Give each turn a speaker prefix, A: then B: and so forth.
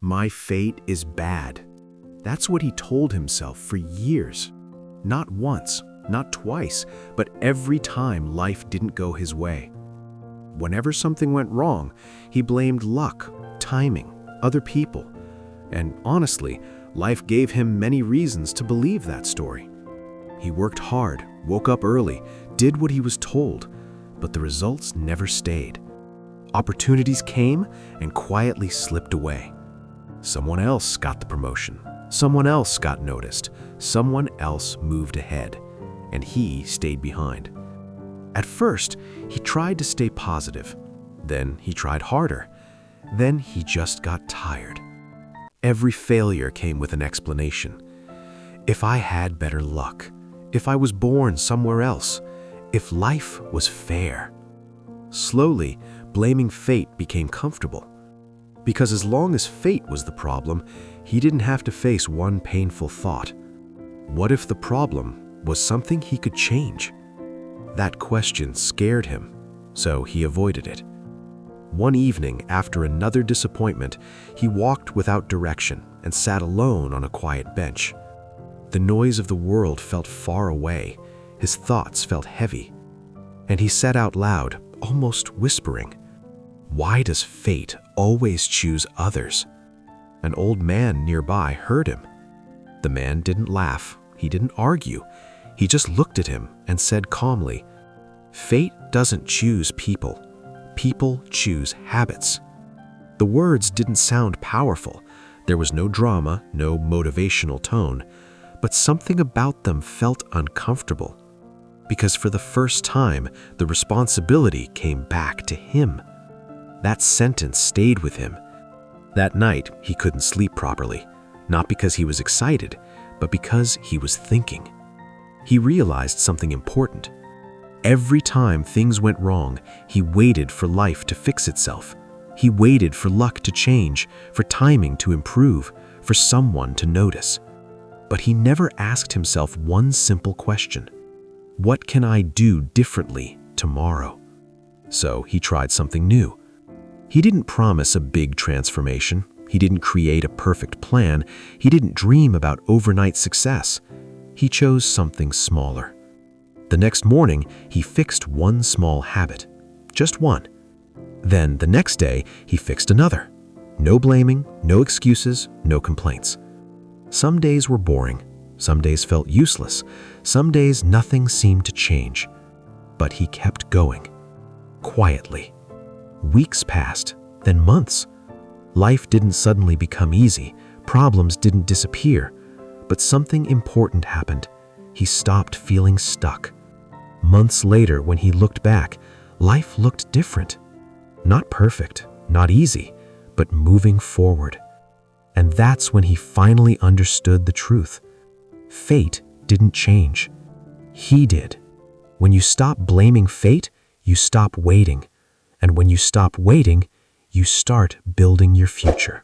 A: My fate is bad. That's what he told himself for years. Not once, not twice, but every time life didn't go his way. Whenever something went wrong, he blamed luck, timing, other people. And honestly, life gave him many reasons to believe that story. He worked hard, woke up early, did what he was told, but the results never stayed. Opportunities came and quietly slipped away. Someone else got the promotion. Someone else got noticed. Someone else moved ahead. And he stayed behind. At first, he tried to stay positive. Then he tried harder. Then he just got tired. Every failure came with an explanation. If I had better luck, if I was born somewhere else, if life was fair. Slowly, blaming fate became comfortable. Because as long as fate was the problem, he didn't have to face one painful thought. What if the problem was something he could change? That question scared him, so he avoided it. One evening, after another disappointment, he walked without direction and sat alone on a quiet bench. The noise of the world felt far away. His thoughts felt heavy. And he said out loud, almost whispering, "Why does fate always choose others?" An old man nearby heard him. The man didn't laugh. He didn't argue. He just looked at him and said calmly, "Fate doesn't choose people. People choose habits." The words didn't sound powerful. There was no drama, no motivational tone, but something about them felt uncomfortable. Because for the first time, the responsibility came back to him. That sentence stayed with him. That night, he couldn't sleep properly, not because he was excited, but because he was thinking. He realized something important. Every time things went wrong, he waited for life to fix itself. He waited for luck to change, for timing to improve, for someone to notice. But he never asked himself one simple question: what can I do differently tomorrow? So he tried something new. He didn't promise a big transformation. He didn't create a perfect plan. He didn't dream about overnight success. He chose something smaller. The next morning, he fixed one small habit. Just one. Then the next day, he fixed another. No blaming, no excuses, no complaints. Some days were boring. Some days felt useless. Some days nothing seemed to change. But he kept going. Quietly. Weeks passed, then months. Life didn't suddenly become easy. Problems didn't disappear. But something important happened. He stopped feeling stuck. Months later, when he looked back, life looked different. Not perfect, not easy, but moving forward. And that's when he finally understood the truth. Fate didn't change. He did. When you stop blaming fate, you stop waiting. And when you stop waiting, you start building your future.